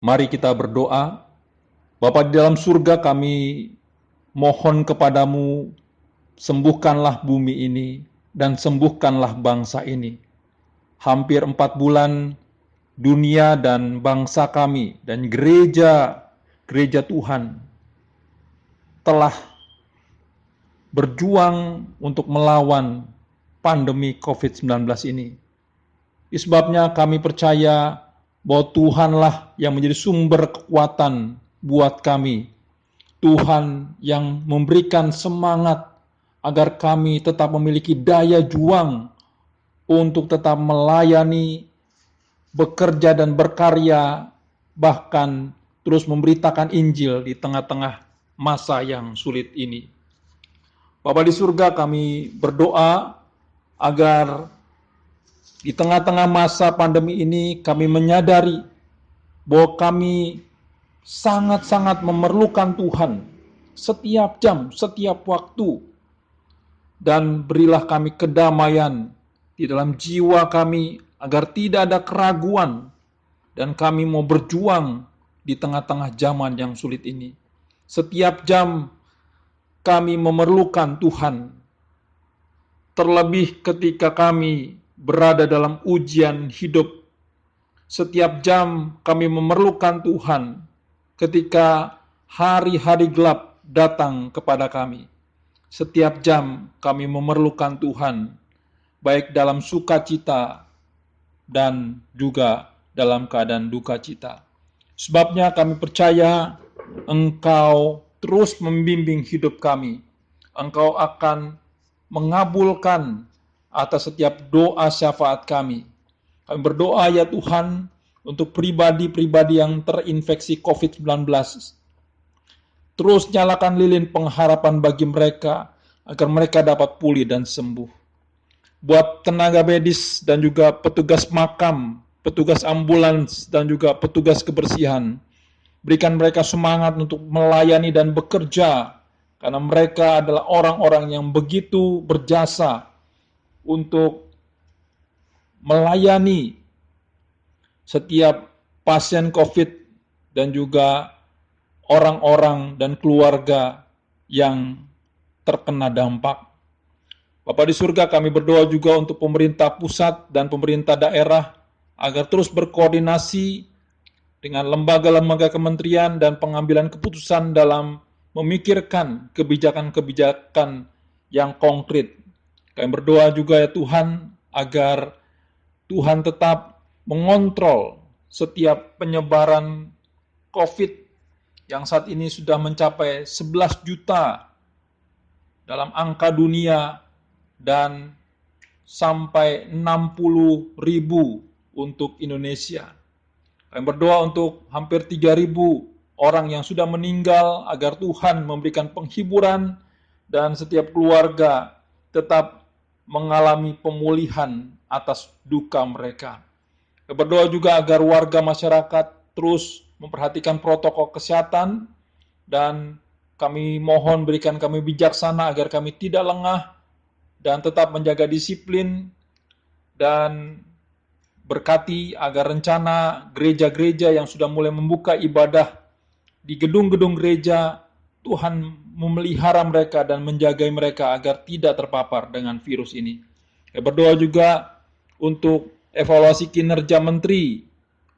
Mari kita berdoa. Bapa di dalam surga, kami mohon kepadamu, sembuhkanlah bumi ini dan sembuhkanlah bangsa ini. Hampir 4 bulan dunia dan bangsa kami dan gereja Tuhan telah berjuang untuk melawan pandemi COVID-19 ini. Sebabnya kami percaya bahwa Tuhanlah yang menjadi sumber kekuatan buat kami. Tuhan yang memberikan semangat agar kami tetap memiliki daya juang untuk tetap melayani, bekerja dan berkarya, bahkan terus memberitakan Injil di tengah-tengah masa yang sulit ini. Bapa di surga, kami berdoa agar di tengah-tengah masa pandemi ini kami menyadari bahwa kami sangat-sangat memerlukan Tuhan setiap jam, setiap waktu. Dan berilah kami kedamaian di dalam jiwa kami agar tidak ada keraguan. Dan kami mau berjuang di tengah-tengah zaman yang sulit ini. Setiap jam kami memerlukan Tuhan. Terlebih ketika kami berada dalam ujian hidup. Setiap jam kami memerlukan Tuhan ketika hari-hari gelap datang kepada kami. Setiap jam kami memerlukan Tuhan, baik dalam sukacita dan juga dalam keadaan duka cita. Sebabnya kami percaya Engkau terus membimbing hidup kami. Engkau akan mengabulkan atas setiap doa syafaat kami. Kami berdoa ya Tuhan untuk pribadi-pribadi yang terinfeksi COVID-19. Terus nyalakan lilin pengharapan bagi mereka agar mereka dapat pulih dan sembuh. Buat tenaga medis dan juga petugas makam, petugas ambulans dan juga petugas kebersihan, berikan mereka semangat untuk melayani dan bekerja karena mereka adalah orang-orang yang begitu berjasa untuk melayani setiap pasien COVID dan juga orang-orang dan keluarga yang terkena dampak. Bapa di surga, kami berdoa juga untuk pemerintah pusat dan pemerintah daerah agar terus berkoordinasi dengan lembaga-lembaga kementerian dan pengambilan keputusan dalam memikirkan kebijakan-kebijakan yang konkret. Kami berdoa juga ya Tuhan agar Tuhan tetap mengontrol setiap penyebaran COVID yang saat ini sudah mencapai 11 juta dalam angka dunia dan sampai 60.000 untuk Indonesia. Kami berdoa untuk hampir 3.000 orang yang sudah meninggal agar Tuhan memberikan penghiburan dan setiap keluarga tetap mengalami pemulihan atas duka mereka. Kami berdoa juga agar warga masyarakat terus memperhatikan protokol kesehatan dan kami mohon berikan kami bijaksana agar kami tidak lengah dan tetap menjaga disiplin dan berkati agar rencana gereja-gereja yang sudah mulai membuka ibadah di gedung-gedung gereja, Tuhan memelihara mereka dan menjaga mereka agar tidak terpapar dengan virus ini. Saya berdoa juga untuk evaluasi kinerja menteri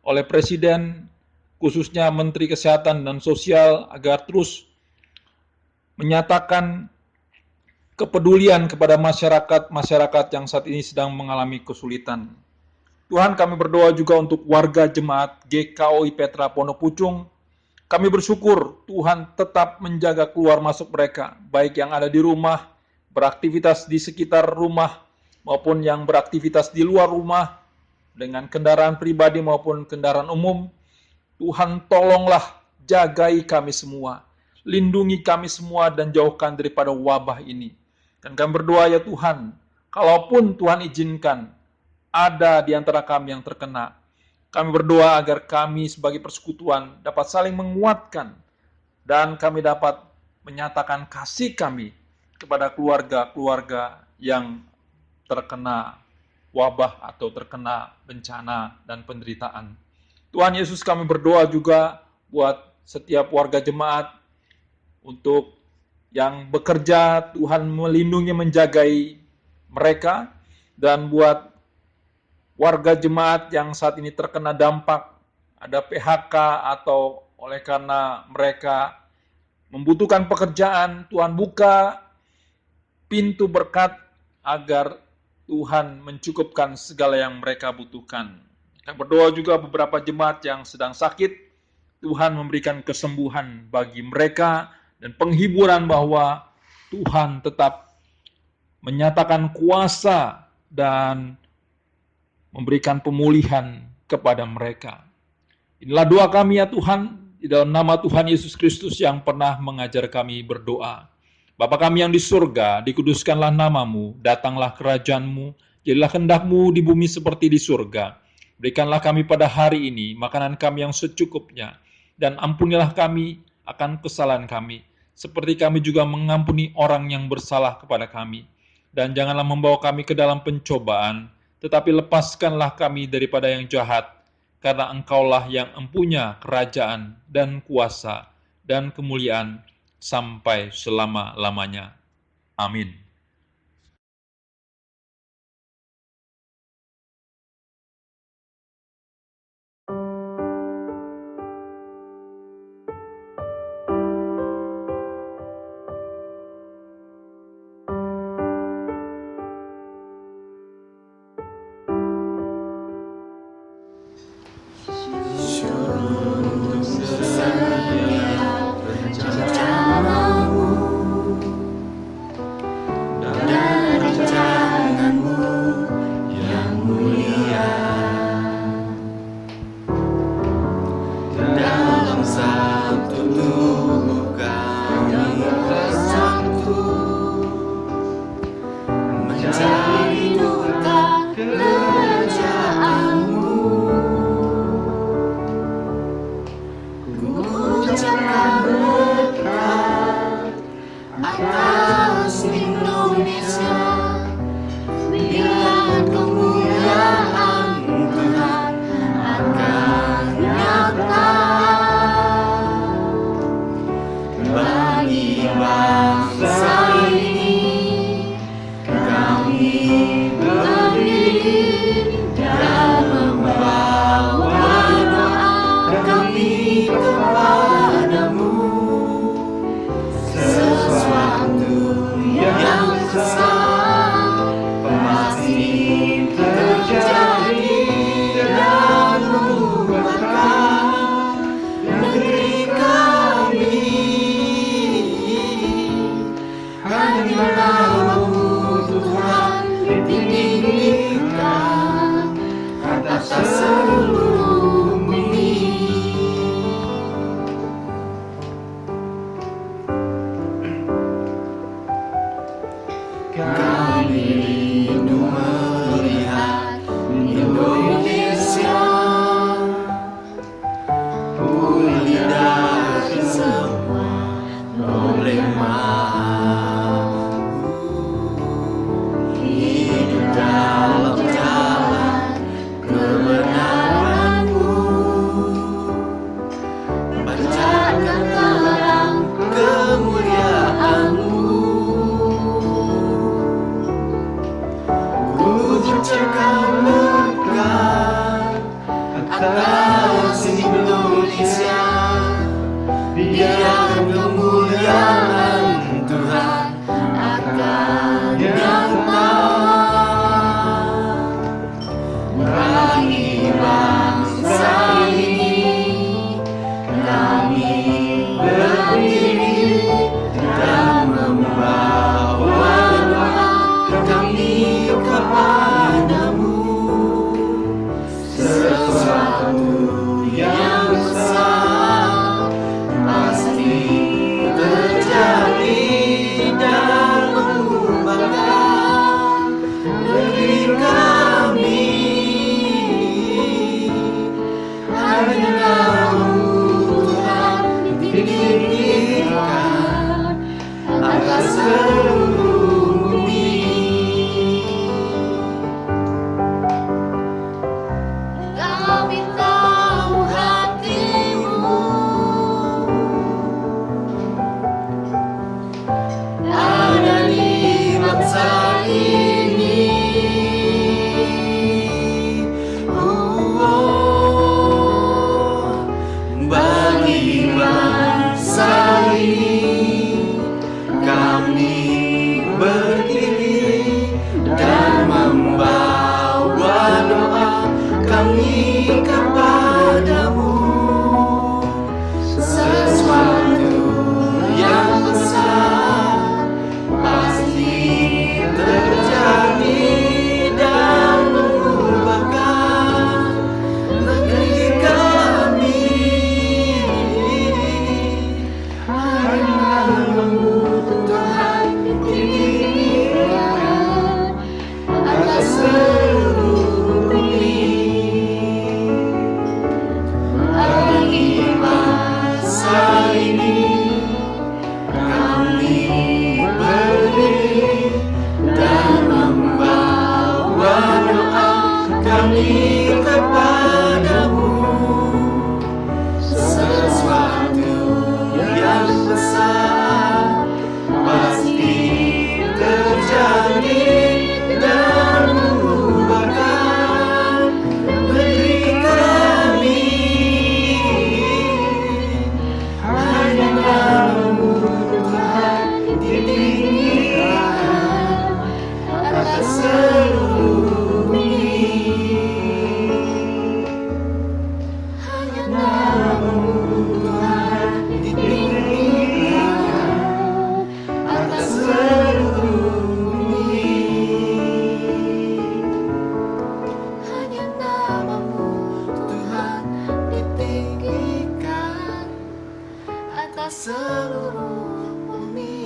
oleh Presiden, khususnya Menteri Kesehatan dan Sosial, agar terus menyatakan kepedulian kepada masyarakat yang saat ini sedang mengalami kesulitan. Tuhan, kami berdoa juga untuk warga jemaat GKOI Petra Pondok Pucung. Kami bersyukur Tuhan tetap menjaga keluar masuk mereka, baik yang ada di rumah, beraktivitas di sekitar rumah, maupun yang beraktivitas di luar rumah, dengan kendaraan pribadi maupun kendaraan umum. Tuhan tolonglah, jagai kami semua, lindungi kami semua dan jauhkan daripada wabah ini. Dan kami berdoa ya Tuhan, kalaupun Tuhan izinkan ada di antara kami yang terkena, kami berdoa agar kami sebagai persekutuan dapat saling menguatkan dan kami dapat menyatakan kasih kami kepada keluarga-keluarga yang terkena wabah atau terkena bencana dan penderitaan. Tuhan Yesus, kami berdoa juga buat setiap warga jemaat, untuk yang bekerja, Tuhan melindungi, menjagai mereka, dan buat warga jemaat yang saat ini terkena dampak, ada PHK atau oleh karena mereka membutuhkan pekerjaan, Tuhan buka pintu berkat agar Tuhan mencukupkan segala yang mereka butuhkan. Kita berdoa juga beberapa jemaat yang sedang sakit, Tuhan memberikan kesembuhan bagi mereka dan penghiburan bahwa Tuhan tetap menyatakan kuasa dan memberikan pemulihan kepada mereka. Inilah doa kami ya Tuhan, di dalam nama Tuhan Yesus Kristus yang pernah mengajar kami berdoa. Bapa kami yang di surga, dikuduskanlah namamu, datanglah kerajaan-Mu, jadilah kehendak-Mu di bumi seperti di surga. Berikanlah kami pada hari ini makanan kami yang secukupnya, dan ampunilah kami akan kesalahan kami, seperti kami juga mengampuni orang yang bersalah kepada kami. Dan janganlah membawa kami ke dalam pencobaan, tetapi lepaskanlah kami daripada yang jahat, karena Engkaulah yang empunya kerajaan dan kuasa dan kemuliaan sampai selama-lamanya. Amin. kami berdiri dan membawa doa kami kepadamu. Sesuatu yang besar pasti terjadi dan mengubahkan negeri kami. Hanya namamu Tuhan ditinggikan atas seluruh bumi. Bagi masa ini kami berdiri dan membawa doa kami kepadamu. Sesuatu yang besar pasti terjadi dan mengubahkan negeri kami. Hanya namamu Tuhan ditinggikan atas seluruh bumi. Hanya namamu Tuhan ditinggikan atas seluruh bumi. Hanya namamu Tuhan ditinggikan atas seluruh bumi.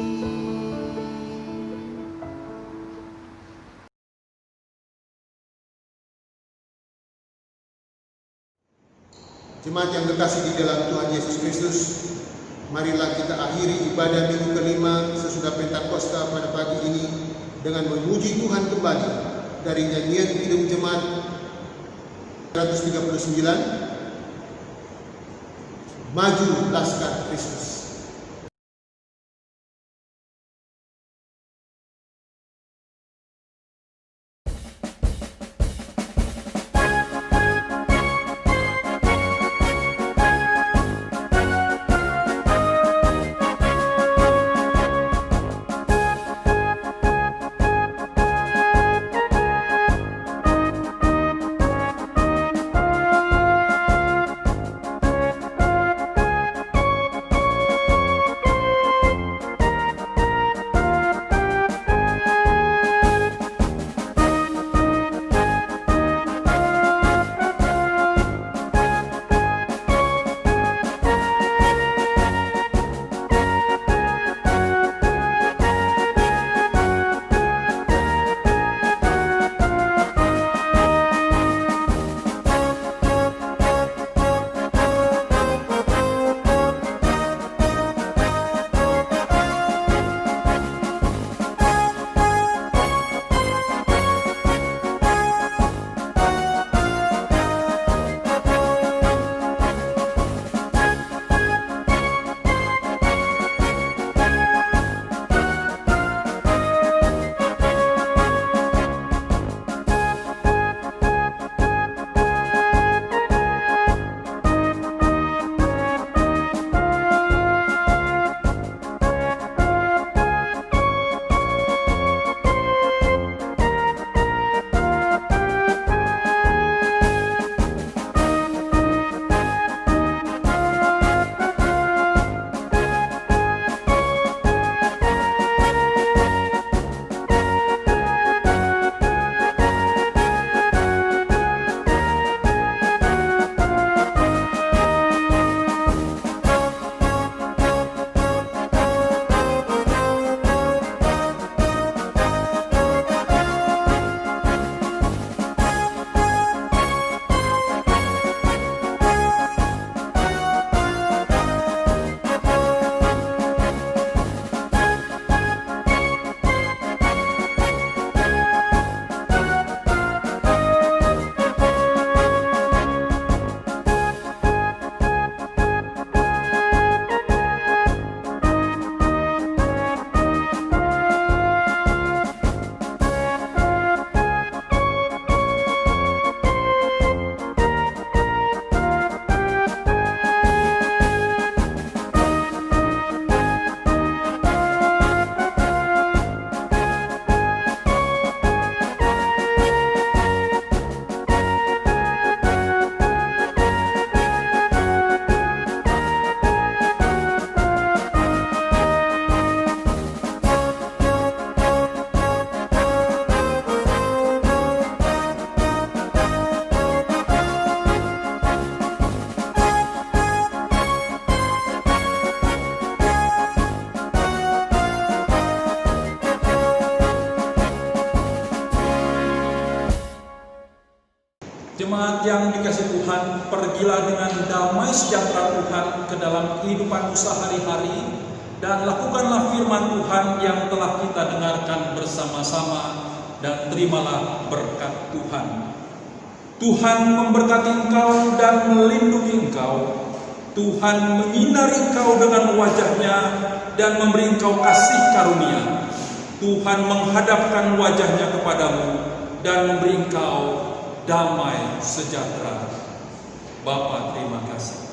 Jemaat yang terkasih di dalam Tuhan Yesus Kristus, marilah kita akhiri ibadah minggu kelima sesudah Pentakosta pada pagi ini dengan memuji Tuhan kembali dari nyanyian Kidung Jemaat 139, Maju Laskar Kristus. Jemaat yang dikasihi Tuhan, pergilah dengan damai sejahtera Tuhan ke dalam kehidupanmu sehari-hari, dan lakukanlah firman Tuhan yang telah kita dengarkan bersama-sama, dan terimalah berkat Tuhan. Tuhan memberkati engkau dan melindungi engkau. Tuhan menyinari engkau dengan wajah-Nya dan memberi engkau kasih karunia. Tuhan menghadapkan wajah-Nya kepadamu dan memberi engkau damai sejahtera. Bapa, terima kasih.